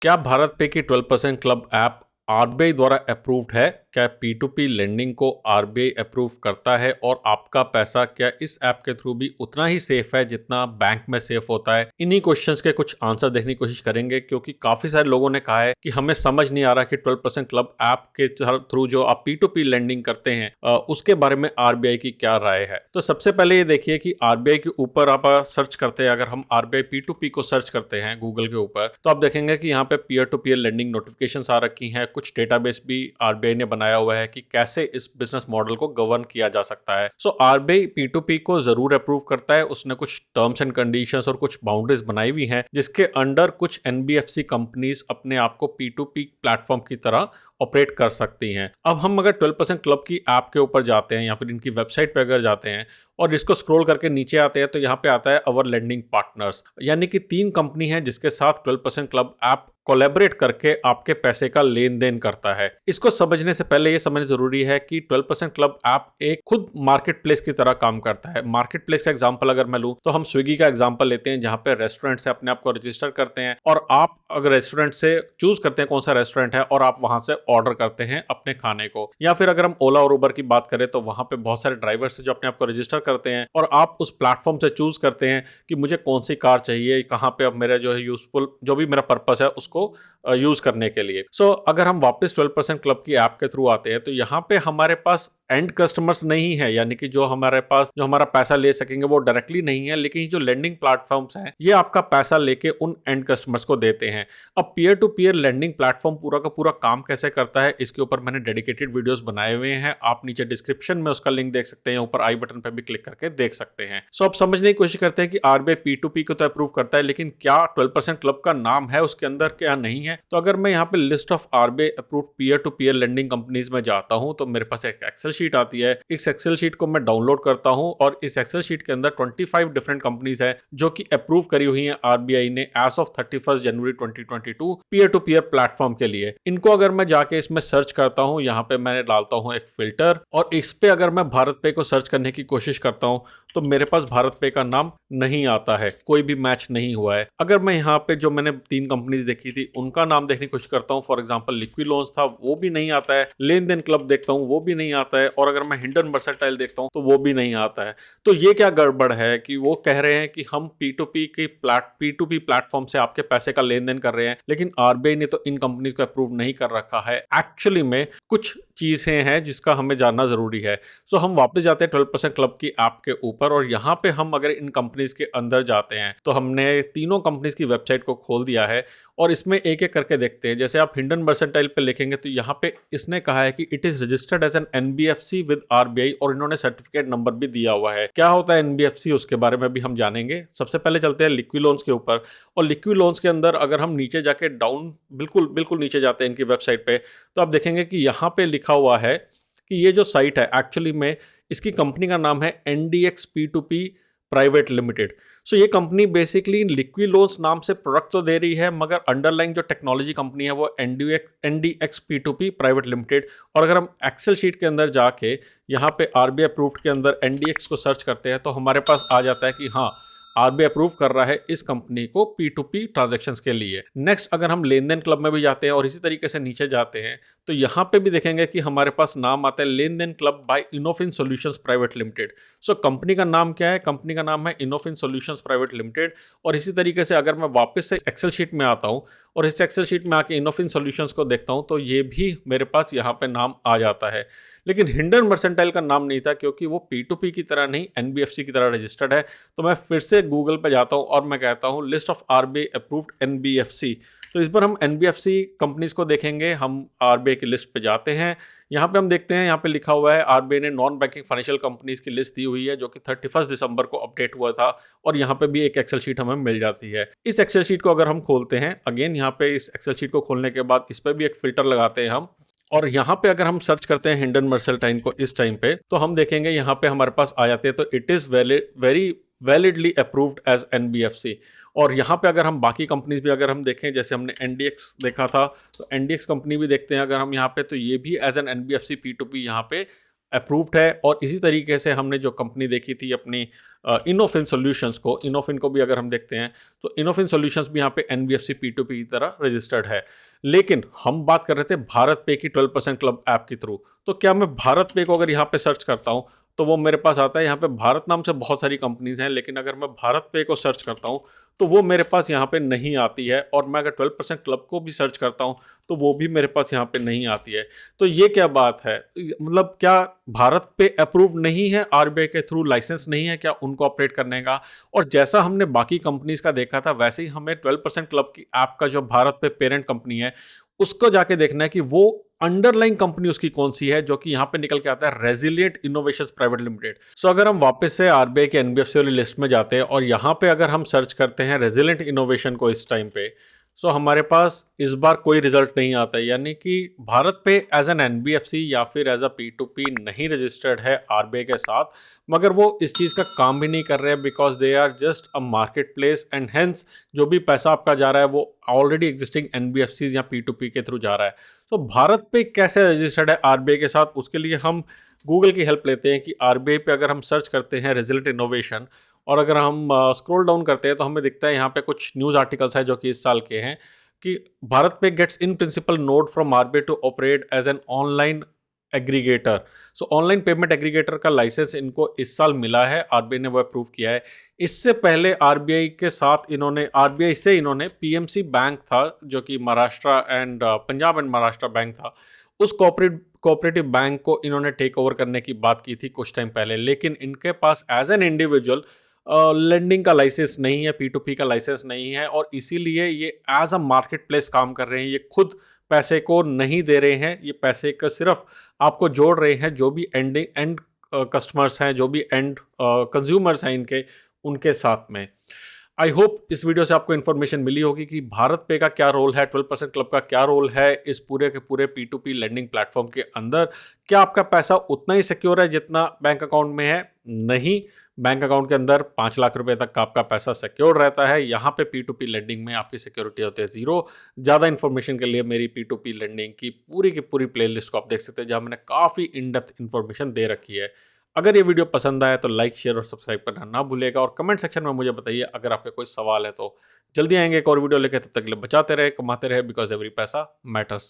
क्या भारत पे की 12% क्लब ऐप आरबीआई द्वारा अप्रूव्ड है? क्या P2P लेंडिंग को आरबीआई अप्रूव करता है और आपका पैसा क्या इस ऐप के थ्रू भी उतना ही सेफ है जितना बैंक में सेफ होता है? इन्हीं क्वेश्चंस के कुछ आंसर देखने की कोशिश करेंगे, क्योंकि काफी सारे लोगों ने कहा है कि हमें समझ नहीं आ रहा कि 12% क्लब ऐप के थ्रू जो आप P2P लेंडिंग करते हैं उसके बारे में आरबीआई की क्या राय है। तो सबसे पहले ये देखिए कि आरबीआई के ऊपर आप सर्च करते हैं, अगर हम आरबीआई P2P को सर्च करते हैं गूगल के ऊपर, तो आप देखेंगे कि यहाँ पे peer to peer lending notification आ रखी हैं। कुछ डेटाबेस भी आरबीआई ने बनाया हुआ है कि कैसे इस बिजनेस मॉडल को गवर्न किया जा सकता है। सो आरबीआई P2P को जरूर अप्रूव करता है। उसने कुछ टर्म्स एंड कंडीशंस और कुछ बाउंड्रीज बनाई हुई हैं, जिसके अंडर कुछ एनबीएफसी कंपनीज अपने आप को P2P प्लेटफॉर्म की तरह ऑपरेट कर सकती हैं। अब हम अगर 12% क्लब की ऐप के ऊपर जाते हैं या फिर इनकी वेबसाइट पे अगर जाते हैं और इसको स्क्रॉल करके नीचे आते हैं, तो यहाँ पे आता है अवर लेंडिंग पार्टनर्स, यानी कि 3 कंपनी है जिसके साथ 12% क्लब ऐप कोलैबोरेट करके आपके पैसे का लेन देन करता है। इसको समझने से पहले ये समझना जरूरी है कि 12% क्लब ऐप एक खुद मार्केट प्लेस की तरह काम करता है। मार्केट प्लेस का एग्जांपल अगर मैं लूं तो हम स्विगी का एग्जांपल लेते हैं, जहां पे रेस्टोरेंट से अपने आप को रजिस्टर करते हैं और आप अगर रेस्टोरेंट से चूज करते हैं कौन सा रेस्टोरेंट है और आप वहां से ऑर्डर करते हैं अपने खाने को। या फिर अगर हम ओला और उबर की बात करें तो वहां पे बहुत सारे ड्राइवर्स जो अपने आप को रजिस्टर करते हैं और आप उस प्लेटफॉर्म से चूज करते हैं कि मुझे कौन सी कार चाहिए, कहाँ पे अब मेरा जो है यूजफुल जो भी मेरा पर्पस है उसको यूज करने के लिए। अगर हम वापस 12% क्लब की ऐप के थ्रू आते हैं तो यहाँ पे हमारे पास एंड कस्टमर्स नहीं है, यानी कि जो हमारा पैसा ले सकेंगे वो डायरेक्टली नहीं है, लेकिन जो लेंडिंग प्लेटफॉर्म्स हैं ये आपका पैसा लेके उन एंड कस्टमर्स को देते हैं। अब peer to peer lending platform पूरा का पूरा काम कैसे करता है, इसके ऊपर मैंने डेडिकेटेड वीडियोस बनाए हुए हैं। आप नीचे डिस्क्रिप्शन में उसका लिंक देख सकते हैं, ऊपर आई बटन पर भी क्लिक करके देख सकते हैं। अब समझने की कोशिश करते हैं कि आरबीआई P2P को तो अप्रूव करता है, लेकिन क्या 12% क्लब का नाम है उसके अंदर क्या नहीं है। तो अगर मैं यहाँ पे list of RBI approved peer to peer lending companies में जाता हूँ तो मेरे पास एक एक्सेल शीट आती है। इस एक्सेल शीट को मैं डाउनलोड करता हूँ और इस एक्सेल शीट के अंदर 25 डिफरेंट कंपनीज है जो कि अप्रूव करी हुई हैं आरबीआई ने as of 31 January 2022 peer to peer platform के लिए। इनको अगर मैं जाके इसमें सर्च करता हूँ, यहाँ पे मैं डालता हूँ एक फिल्टर और इस पे अगर मैं भारत पे को सर्च करने की कोशिश करता हूँ तो मेरे पास भारत पे का नाम नहीं आता है, कोई भी मैच नहीं हुआ है। अगर मैं यहाँ पे जो मैंने 3 कंपनीज देखी थी उनका नाम देखने की कोशिश करता हूँ, फॉर एग्जांपल लिक्विड लोन्स था, वो भी नहीं आता है। लेन देन क्लब देखता हूँ वो भी नहीं आता है, और अगर मैं हिंडन मर्सेंटाइल देखता हूँ तो वो भी नहीं आता है। तो ये क्या गड़बड़ है कि वो कह रहे हैं कि हम P2P प्लेटफॉर्म से आपके पैसे का लेन देन कर रहे हैं, लेकिन आरबीआई ने तो इन कंपनीज को अप्रूव नहीं कर रखा है। एक्चुअली में कुछ चीजें हैं जिसका हमें जानना जरूरी है। हम वापस जाते हैं 12% क्लब की ऐप के ऊपर और यहाँ पे हम अगर इन कंपनीज के अंदर जाते हैं तो हमने तीनों कंपनीज की वेबसाइट को खोल दिया है और इसमें एक एक करके देखते हैं। जैसे आप हिंडन मर्सेंटाइल पे लिखेंगे तो यहाँ पे इसने कहा है कि it is registered as an NBFC with RBI और इन्होंने सर्टिफिकेट नंबर भी दिया हुआ है। क्या होता है एनबीएफसी उसके बारे में भी हम जानेंगे। सबसे पहले चलते हैं लिक्विड लोन्स के ऊपर, और लिक्विड लोन्स के अंदर अगर हम नीचे जाके डाउन बिल्कुल नीचे जाते हैं इनकी वेबसाइट पे तो आप देखेंगे कि यहाँ पे लिखा हुआ है कि ये जो साइट है एक्चुअली में इसकी कंपनी का नाम है एनडीएक्स P2P प्राइवेट लिमिटेड। ये कंपनी बेसिकली लिक्विड लोन्स नाम से प्रोडक्ट तो दे रही है, मगर अंडरलाइंग जो टेक्नोलॉजी कंपनी है वो एनडीएक्स P2P प्राइवेट लिमिटेड। और अगर हम एक्सेल शीट के अंदर जाके यहाँ पे आरबीआई अप्रूव्ड के अंदर एनडीएक्स को सर्च करते हैं तो हमारे पास आ जाता है कि हाँ, आरबीआई अप्रूव कर रहा है इस कंपनी को P2P ट्रांजैक्शंस के लिए। नेक्स्ट अगर हम लेन देन क्लब में भी जाते हैं और इसी तरीके से नीचे जाते हैं तो यहाँ पे भी देखेंगे कि हमारे पास नाम आता है Len Den club by Innofin solutions private limited. Company का नाम क्या है? कंपनी का नाम है इनोफिन सॉल्यूशंस प्राइवेट लिमिटेड। और इसी तरीके से अगर मैं वापस से एक्सेल शीट में आता हूँ और इस एक्सेल शीट में आके इनोफिन सॉल्यूशंस को देखता हूँ तो ये भी मेरे पास यहाँ पे नाम आ जाता है, लेकिन हिंडन मर्सेंटाइल का नाम नहीं था क्योंकि वो P2P की तरह नहीं एनबीएफसी की तरह रजिस्टर्ड है। तो मैं फिर से गूगल पे जाता हूँ और मैं कहता हूँ list of RBI approved NBFC. तो इस बार हम एनबीएफसी कंपनीज को देखेंगे। हम आरबीआई की लिस्ट पे जाते हैं, यहाँ पे हम देखते हैं, यहाँ पे लिखा हुआ है आरबीआई ने नॉन बैंकिंग फाइनेंशियल कंपनीज की लिस्ट दी हुई है जो कि 31 दिसंबर को अपडेट हुआ था, और यहाँ पे भी एक एक्सेल शीट हमें मिल जाती है। इस एक्सेल शीट को अगर हम खोलते हैं, अगेन यहाँ पे इस एक्सेल शीट को खोलने के बाद इस पर भी एक फिल्टर लगाते हैं हम, और यहाँ पे अगर हम सर्च करते हैं हिंडन मर्सेंटाइल को इस टाइम पे तो हम देखेंगे यहाँ पे हमारे पास आ जाते हैं तो it is very validly approved as NBFC. और यहाँ पे अगर हम बाकी कंपनीज भी अगर हम देखें, जैसे हमने एनडीएक्स देखा था तो एनडीएक्स कंपनी भी देखते हैं अगर हम यहाँ पे, तो ये भी एज एन एनबीएफसी P2P यहाँ पे अप्रूव्ड है। और इसी तरीके से हमने जो कंपनी देखी थी अपनी इनोफिन सॉल्यूशंस को, इनोफिन को भी अगर हम देखते हैं तो इनोफिन सॉल्यूशंस भी यहाँ पे एनबीएफसी P2P की तरह रजिस्टर्ड है। लेकिन हम बात कर रहे थे भारत पे की 12% क्लब ऐप के थ्रू। तो क्या मैं भारत पे को अगर यहाँ पे सर्च करता हूँ तो वो मेरे पास आता है। यहाँ पे भारत नाम से बहुत सारी कंपनीज हैं, लेकिन अगर मैं भारत पे को सर्च करता हूँ तो वो मेरे पास यहाँ पे नहीं आती है। और मैं अगर 12% क्लब को भी सर्च करता हूँ तो वो भी मेरे पास यहाँ पे नहीं आती है। तो ये क्या बात है? मतलब क्या भारत पे अप्रूव नहीं है, आरबीआई के थ्रू लाइसेंस नहीं है क्या उनको ऑपरेट करने का? और जैसा हमने बाकी कंपनीज का देखा था वैसे ही हमें 12% क्लब की ऐप का जो भारत पे पेरेंट कंपनी है उसको जाके देखना है कि वो अंडरलाइन कंपनी उसकी कौन सी है, जो कि यहाँ पे निकल के आता है रेजिलिएंट इनोवेशंस प्राइवेट लिमिटेड। सो अगर हम वापस से आरबीआई के एनबीएफसी वाली लिस्ट में जाते हैं और यहाँ पे अगर हम सर्च करते हैं रेजिलिएंट इनोवेशन को इस टाइम पे, सो हमारे पास इस बार कोई रिजल्ट नहीं आता है। यानी कि भारत पे एज एन एनबीएफसी या फिर एज अ P2P नहीं रजिस्टर्ड है आरबीआई के साथ, मगर वो इस चीज़ का काम भी नहीं कर रहे हैं because they are just a market place and hence जो भी पैसा आपका जा रहा है वो ऑलरेडी एग्जिस्टिंग एनबीएफसीज या P2P के थ्रू जा रहा है। तो भारत पे कैसे रजिस्टर्ड है आरबीआई के साथ, उसके लिए हम गूगल की हेल्प लेते हैं कि आरबीआई पे अगर हम सर्च करते हैं रेजिलिएंट इनोवेशन और अगर हम स्क्रॉल डाउन करते हैं तो हमें दिखता है यहाँ पे कुछ न्यूज़ आर्टिकल्स हैं जो कि इस साल के हैं कि BharatPe gets in principle nod from RBI to operate as an online aggregator. So online payment aggregator का लाइसेंस इनको इस साल मिला है, आरबीआई ने वो अप्रूव किया है। इससे पहले आरबीआई के साथ आरबीआई से इन्होंने पीएमसी बैंक था जो कि Maharashtra and Punjab and Maharashtra bank था, उस कोऑपरेटिव बैंक को इन्होंने टेक ओवर करने की बात की थी कुछ टाइम पहले। लेकिन इनके पास एज एन इंडिविजुअल लेंडिंग का लाइसेंस नहीं है, P2P का लाइसेंस नहीं है और इसीलिए ये एज अ मार्केट प्लेस काम कर रहे हैं। ये खुद पैसे को नहीं दे रहे हैं, ये पैसे का सिर्फ आपको जोड़ रहे हैं जो भी एंड कस्टमर्स हैं, जो भी एंड कंज्यूमर्स हैं इनके, उनके साथ में। आई होप इस वीडियो से आपको इन्फॉर्मेशन मिली होगी कि भारत पे का क्या रोल है, 12% क्लब का क्या रोल है इस पूरे के पूरे P2P लेंडिंग प्लेटफॉर्म के अंदर। क्या आपका पैसा उतना ही सिक्योर है जितना बैंक अकाउंट में है? नहीं, बैंक अकाउंट के अंदर 5 लाख रुपए तक का आपका पैसा सिक्योर रहता है। यहाँ पे P2P लेंडिंग में आपकी सिक्योरिटी होती है 0। ज़्यादा इन्फॉर्मेशन के लिए मेरी P2P लेंडिंग की पूरी प्लेलिस्ट को आप देख सकते हैं जहाँ मैंने काफ़ी इन डेप्थ इन्फॉर्मेशन दे रखी है। अगर ये वीडियो पसंद आया तो लाइक, शेयर और सब्सक्राइब करना ना भूलिएगा और कमेंट सेक्शन में मुझे बताइए अगर आपके कोई सवाल है तो। जल्दी आएंगे एक और वीडियो लेके, तब तक के लिए बचाते रहे, कमाते रहे, बिकॉज एवरी पैसा मैटर्स।